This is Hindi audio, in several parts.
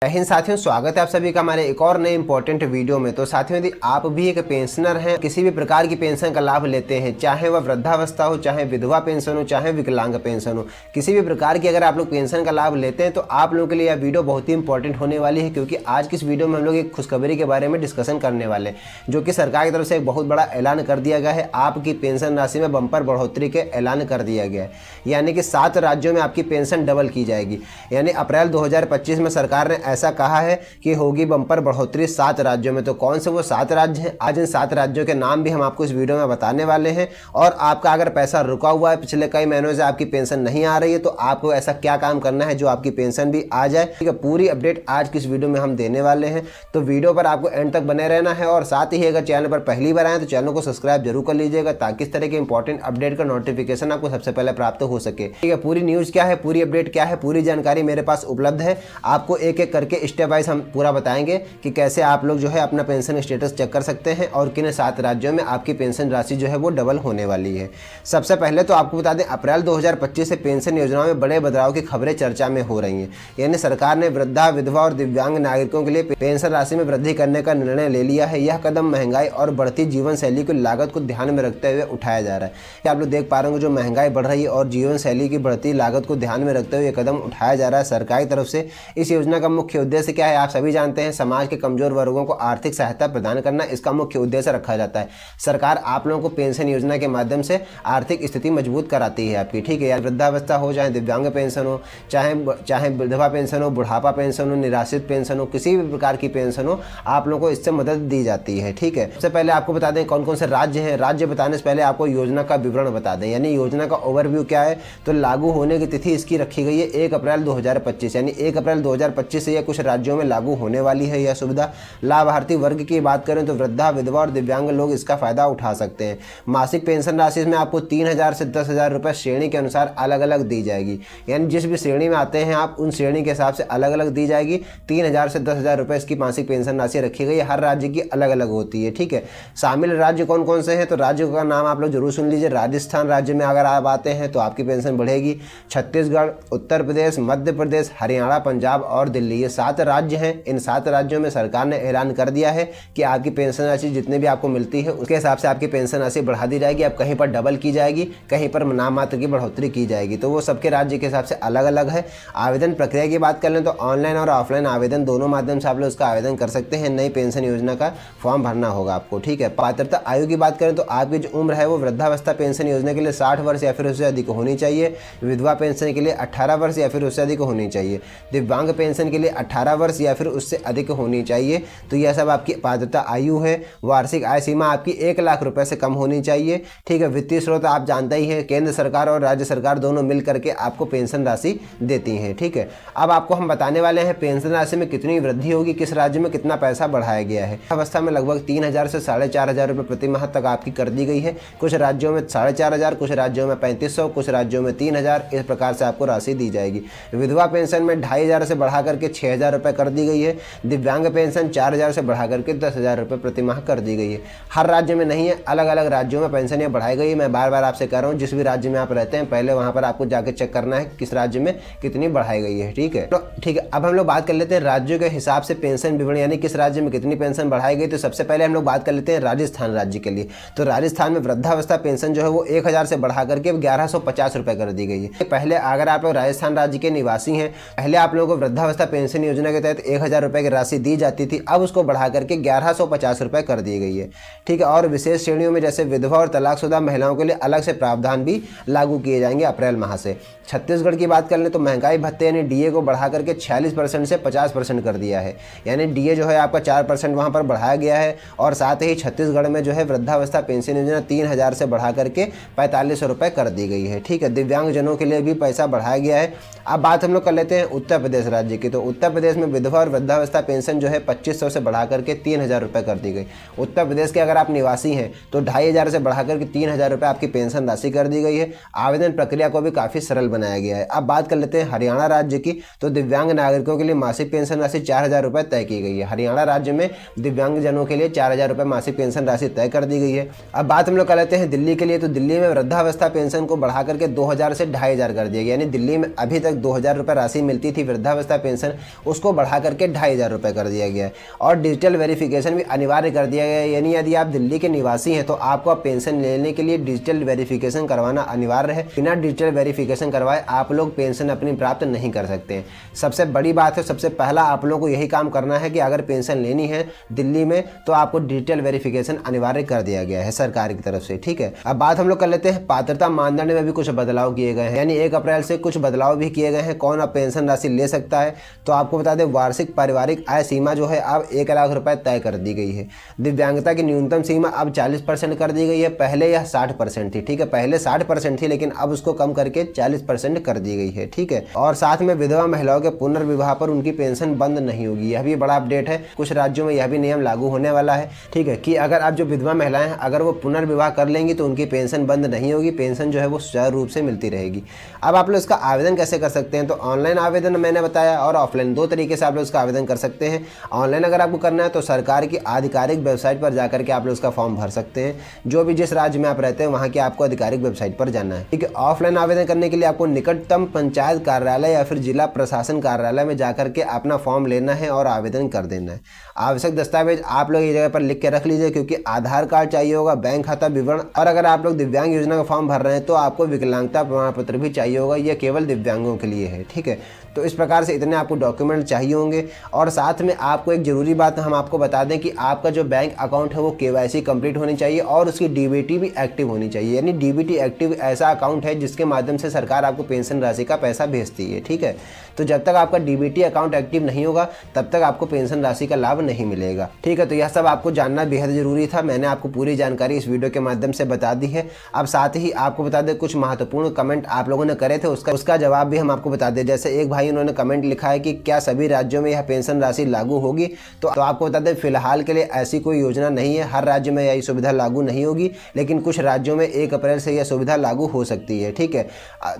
जय हिंद साथियों, स्वागत है आप सभी का हमारे एक और नए इंपॉर्टेंट वीडियो में। तो साथियों, यदि आप भी एक पेंशनर हैं, किसी भी प्रकार की पेंशन का लाभ लेते हैं, चाहे वह वृद्धावस्था हो, चाहे विधवा पेंशन हो, चाहे विकलांग पेंशन हो, किसी भी प्रकार की अगर आप लोग पेंशन का लाभ लेते हैं तो आप लोगों के लिए यह वीडियो बहुत ही इंपॉर्टेंट होने वाली है। क्योंकि आज की इस वीडियो में हम लोग एक खुशखबरी के बारे में डिस्कशन करने वाले हैं, जो कि सरकार की तरफ से एक बहुत बड़ा ऐलान कर दिया गया है। आपकी पेंशन राशि में बम्पर बढ़ोतरी के ऐलान कर दिया गया है, यानी कि 7 राज्यों में आपकी पेंशन डबल की जाएगी। यानी अप्रैल 2025 में सरकार ने ऐसा कहा है कि होगी बम्पर बढ़ोतरी 7 राज्यों में। तो कौन से वो 7 राज्य हैं, आज इन 7 राज्यों के नाम भी हम आपको इस वीडियो में बताने वाले हैं। और आपका अगर पैसा रुका हुआ है, पिछले कई महीनों से आपकी पेंशन नहीं आ रही है, तो आपको ऐसा क्या काम करना है जो आपकी पेंशन भी आ जाए। ठीक है, पूरी अपडेट आज की इस वीडियो में हम देने वाले हैं। तो वीडियो पर आपको एंड तक बने रहना है। और साथ ही अगर चैनल पर पहली बार आए तो चैनल को सब्सक्राइब जरूर कर लीजिएगा, ताकि इस तरह के इंपॉर्टेंट अपडेट का नोटिफिकेशन आपको सबसे पहले प्राप्त हो सके। ठीक है, पूरी न्यूज़ क्या है, पूरी अपडेट क्या है, पूरी जानकारी मेरे पास उपलब्ध है। आपको एक एक करके स्टेप वाइज हम पूरा बताएंगे कि कैसे आप लोग जो है अपना पेंशन स्टेटस चेक कर सकते हैं और किन 7 राज्यों में आपकी पेंशन राशि जो है वो डबल होने वाली है। सबसे पहले तो आपको बता दें, अप्रैल 2025 से पेंशन योजनाओं में बड़े बदलाव की खबरें चर्चा में हो रही हैं। यानी सरकार ने वृद्धा, विधवा और दिव्यांग नागरिकों के लिए पेंशन राशि में वृद्धि करने का निर्णय ले लिया है। यह कदम महंगाई और बढ़ती जीवन शैली की लागत को ध्यान में रखते हुए उठाया जा रहा है। आप लोग देख पा रहे होंगे, जो महंगाई बढ़ रही है और जीवन शैली की बढ़ती लागत को ध्यान में रखते हुए यह कदम उठाया जा रहा है सरकार की तरफ से। इस योजना का मुख्य उद्देश्य क्या है, आप सभी जानते हैं, समाज के कमजोर वर्गों को आर्थिक सहायता प्रदान करना इसका मुख्य उद्देश्य रखा जाता है। सरकार आप लोगों को पेंशन योजना के माध्यम से आर्थिक स्थिति मजबूत कराती है आपकी। ठीक है, या वृद्धावस्था हो, चाहे दिव्यांग पेंशन हो, चाहे विधवा पेंशन हो, बुढ़ापा पेंशन हो, निराश्रित पेंशन हो, किसी भी प्रकार की पेंशन हो, आप लोगों को इससे मदद दी जाती है। ठीक है, सबसे पहले आपको बता दें कौन कौन से राज्य हैं। राज्य बताने से पहले आपको योजना का विवरण बता दें, यानी योजना का ओवरव्यू क्या है। तो लागू होने की तिथि इसकी रखी गई है 1 अप्रैल 2025, यानी 1 अप्रैल 2025 से यह कुछ राज्यों में लागू होने वाली है यह सुविधा। लाभार्थी वर्ग की बात करें तो वृद्धा, विधवा और दिव्यांग लोग इसका फायदा उठा सकते हैं। मासिक पेंशन राशि में आपको 3000 से 10,000 रुपये श्रेणी के अनुसार अलग अलग दी जाएगी। यानी जिस भी श्रेणी में आते हैं आप, उन श्रेणी के हिसाब से अलग अलग दी जाएगी। 3000 से 10,000 रुपये इसकी मासिक पेंशन राशि रखी गई है। हर राज्य की अलग अलग होती है। ठीक है, शामिल राज्य कौन कौन से हैं, तो राज्यों का नाम आप लोग जरूर सुन लीजिए। राजस्थान राज्य में अगर आप आते हैं तो आपकी पेंशन बढ़ेगी। छत्तीसगढ़, उत्तर प्रदेश, मध्य प्रदेश, हरियाणा, पंजाब और दिल्ली, ये 7 राज्य हैं। इन 7 राज्यों में सरकार ने ऐलान कर दिया है कि आपकी पेंशन राशि जितने भी आपको मिलती है उसके हिसाब से आपकी पेंशन राशि बढ़ा दी जाएगी। अब कहीं पर डबल की जाएगी, कहीं पर नाम मात्र की बढ़ोतरी की जाएगी। तो वो सबके राज्य के हिसाब से अलग अलग है। आवेदन प्रक्रिया की बात कर लें तो ऑनलाइन और ऑफलाइन आवेदन दोनों माध्यम से आप लोग उसका आवेदन कर सकते हैं। नई पेंशन योजना का फॉर्म भरना होगा आपको। ठीक है, पात्रता आयु की बात करें तो आपकी जो उम्र है वो वृद्धावस्था पेंशन योजना के लिए 60 वर्ष या फिर उससे अधिक होनी चाहिए। विधवा पेंशन के लिए 18 वर्ष या फिर उससे अधिक होनी चाहिए। दिव्यांग पेंशन के लिए 18 वर्ष या फिर उससे अधिक होनी चाहिए। तो यह सब आपकी पात्रता आयु है। वार्षिक आय सीमा आपकी 1 लाख रुपए से कम होनी चाहिए। ठीक है, वित्तीय स्रोत आप जानते ही हैं, केंद्र सरकार और राज्य सरकार दोनों मिल करके आपको पेंशन राशि देती हैं। ठीक है, अब आपको हम बताने वाले हैं पेंशन राशि में कितनी वृद्धि होगी, किस राज्य में कितना पैसा बढ़ाया गया है। अवस्था में लगभग 3000 से 4500 रुपये प्रति माह तक आपकी कर दी गई है। कुछ राज्यों में 4500, कुछ राज्यों में 3500, कुछ राज्यों में 3000, इस प्रकार से आपको राशि दी जाएगी। विधवा पेंशन में 2500 से बढ़ा करके 6000 रुपये कर दी गई है। दिव्यांग पेंशन 4000 से बढ़ा करके 10,000 रुपये प्रति माह कर दी गई है। हर राज्य में नहीं है, अलग अलग राज्यों में पेंशन बढ़ाई गई है। मैं बार बार आपसे कह रहा हूँ, जिस भी राज्य में आप रहते हैं पहले वहाँ पर आपको जाकर चेक करना है किस राज्य में कितनी बढ़ाई गई है। ठीक है, तो ठीक है, अब हम लोग बात कर लेते हैं राज्यों के हिसाब से पेंशन विवरण, यानी किस राज्य में कितनी पेंशन बढ़ाई गई। तो सबसे पहले हम लोग बात कर लेते हैं राजस्थान राज्य के लिए। तो राजस्थान में वृद्धावस्था पेंशन जो है वो 1000 से बढ़ा करके 1150 रुपये कर दी गई है। पहले अगर आप लोग राजस्थान राज्य के निवासी हैं, पहले आप लोगों को वृद्धावस्था पेंशन योजना के तहत 1000 रुपये की राशि दी जाती थी, अब उसको बढ़ा करके 1150 रुपये कर दी गई है। ठीक है, और विशेष श्रेणियों में जैसे विधवा और तलाकशुदा महिलाओं के लिए अलग से प्रावधान भी लागू किए जाएंगे अप्रैल माह से। छत्तीसगढ़ की बात कर लें तो महंगाई भत्ते यानी डीए को बढ़ा करके 46% से 50% कर दिया है। यानी डीए जो है आपका 4% वहाँ पर बढ़ाया गया है। और साथ ही छत्तीसगढ़ में जो है वृद्धावस्था पेंशन योजना 3000 से बढ़ा करके 4500 रुपये कर दी गई है। ठीक है, दिव्यांगजनों के लिए भी पैसा बढ़ाया गया है। अब बात हम लोग कर लेते हैं उत्तर प्रदेश राज्य की। तो उत्तर प्रदेश में विधवा और वृद्धावस्था पेंशन जो है 2500 से बढ़ा करके 3000 रुपये कर दी गई। उत्तर प्रदेश के अगर आप निवासी हैं तो 2500 से बढ़ा करके 3000 रुपये आपकी पेंशन राशि कर दी गई है। आवेदन प्रक्रिया को भी काफ़ी सरल बनाया गया है। अब बात कर लेते हैं हरियाणा राज्य की। तो दिव्यांग नागरिकों के लिए मासिक पेंशन राशि 4000 रुपये तय की गई है। हरियाणा राज्य में दिव्यांगजनों के लिए 4000 रुपये मासिक पेंशन राशि तय कर दी गई है। अब बात हम लोग कर लेते हैं दिल्ली के लिए। तो दिल्ली में वृद्धावस्था पेंशन को बढ़ा करके 2000 से 2500 कर दिया गया। यानी दिल्ली में अभी तक 2000 रुपये राशि मिलती थी वृद्धावस्था पेंशन, उसको बढ़ा करके 2500 रुपये कर दिया गया है। और डिजिटल वेरिफिकेशन भी अनिवार्य कर दिया गया है, यानी यदि आप दिल्ली के निवासी हैं तो आपको पेंशन लेने के लिए डिजिटल वेरिफिकेशन करवाना अनिवार्य है। बिना डिजिटल वेरिफिकेशन करवाए आप लोग पेंशन अपनी प्राप्त नहीं कर सकते हैं। सबसे बड़ी बात है, सबसे पहला आप लोगों को यही काम करना है कि अगर पेंशन लेनी है दिल्ली में तो आपको डिजिटल वेरिफिकेशन अनिवार्य कर दिया गया है सरकार की तरफ से। ठीक है, अब बात हम लोग कर लेते हैं पात्रता मानदंड में भी कुछ बदलाव किए गए हैं, यानी 1 अप्रैल से कुछ बदलाव भी किए गए हैं। कौन अब पेंशन राशि ले सकता है, तो आपको बता दें वार्षिक पारिवारिक आय सीमा जो है अब 1 लाख रुपए तय कर दी गई है। दिव्यांगता की न्यूनतम सीमा अब 40% कर दी गई है, पहले यह 60% थी। ठीक है, पहले 60% थी लेकिन अब उसको कम करके 40% कर दी गई है। ठीक है, और साथ में विधवा महिलाओं के पुनर्विवाह पर उनकी पेंशन बंद नहीं होगी, यह भी बड़ा अपडेट है। कुछ राज्यों में यह भी नियम लागू होने वाला है। ठीक है, कि अगर आप जो विधवा महिलाएं हैं अगर वो पुनर्विवाह कर लेंगी तो उनकी पेंशन बंद नहीं होगी, पेंशन जो है वो सुचारू रूप से मिलती रहेगी। अब आप लोग इसका आवेदन कैसे कर सकते हैं, तो ऑनलाइन आवेदन मैंने बताया और ऑफलाइन, 2 तरीके से आप लोग इसका आवेदन कर सकते हैं। ऑनलाइन अगर आपको करना है तो सरकार की आधिकारिक वेबसाइट पर जाकर के आप लोग इसका फॉर्म भर सकते हैं, जो भी जिस राज्य में आप रहते हैं वहाँ की आपको आधिकारिक वेबसाइट पर जाना है। ठीक है, ऑफलाइन आवेदन करने के लिए आपको निकटतम पंचायत कार्यालय या फिर जिला प्रशासन कार्यालय में जाकर के अपना फॉर्म लेना है और आवेदन कर देना है। आवश्यक दस्तावेज आप लोग ये जगह पर लिख के रख लीजिए, क्योंकि आधार कार्ड चाहिए होगा, बैंक खाता विवरण, और अगर आप लोग दिव्यांग योजना का फॉर्म भर रहे हैं तो आपको विकलांगता प्रमाण पत्र भी चाहिए होगा, यह केवल दिव्यांगों के लिए है। ठीक है, तो इस प्रकार से इतने आपको डॉक्यूमेंट चाहिए होंगे। और साथ में आपको एक जरूरी बात हम आपको बता दें कि आपका जो बैंक अकाउंट है वो KYC कंप्लीट होनी चाहिए और उसकी DBT भी एक्टिव होनी चाहिए, यानी DBT एक्टिव ऐसा अकाउंट है जिसके माध्यम से सरकार आपको पेंशन राशि का पैसा भेजती है। ठीक है, तो जब तक आपका DBT अकाउंट एक्टिव नहीं होगा तब तक आपको पेंशन राशि का लाभ नहीं मिलेगा। ठीक है, तो यह सब आपको जानना बेहद जरूरी था, मैंने आपको पूरी जानकारी इस वीडियो के माध्यम से बता दी है। अब साथ ही आपको बता दें कुछ महत्वपूर्ण कमेंट आप लोगों ने करे थे, उसका जवाब भी हम आपको बता दें। जैसे एक भाई उन्होंने कमेंट लिखा है कि क्या सभी राज्यों में यह पेंशन राशि लागू होगी, तो आपको बता दें फिलहाल के लिए ऐसी कोई योजना नहीं है, हर राज्य में यह सुविधा लागू नहीं होगी, लेकिन कुछ राज्यों में 1 अप्रैल से यह सुविधा लागू हो सकती है। ठीक है,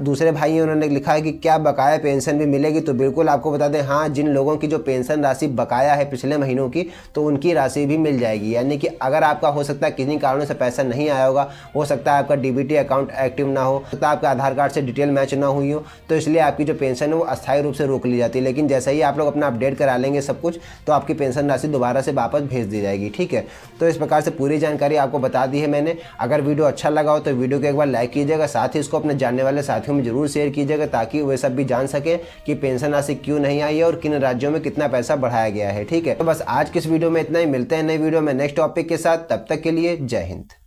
दूसरे भाई उन्होंने लिखा है कि क्या बकाया पेंशन भी मिलेगी, तो बिल्कुल आपको बता दें हाँ, जिन लोगों की जो पेंशन राशि बकाया है पिछले महीनों की तो उनकी राशि भी मिल जाएगी। यानी कि अगर आपका हो सकता है किन्हीं कारणों से पैसा नहीं आया होगा, हो सकता है आपका DBT अकाउंट एक्टिव ना हो सकता है आपका आधार कार्ड से डिटेल मैच ना हुई हो, तो इसलिए आपकी जो पेंशन है वो अस्थायी रूप से रोक ली जाती है। लेकिन जैसे ही आप लोग अपना अपडेट करा लेंगे सब कुछ तो आपकी पेंशन राशि दोबारा से वापस भेज दी जाएगी। ठीक है, तो इस प्रकार से पूरी जानकारी आपको बता दी है मैंने। अगर वीडियो अच्छा लगा हो तो वीडियो को एक बार लाइक कीजिएगा, साथ ही इसको अपने जानने वाले साथियों में जरूर शेयर कीजिएगा ताकि वे सब भी जान सके कि पेंशन राशि क्यों नहीं आई है और किन राज्यों में कितना पैसा बढ़ाया गया है। ठीक है, तो बस आज की इस वीडियो में इतना ही, मिलते हैं नई वीडियो में नेक्स्ट टॉपिक के साथ, तब तक के लिए जय हिंद।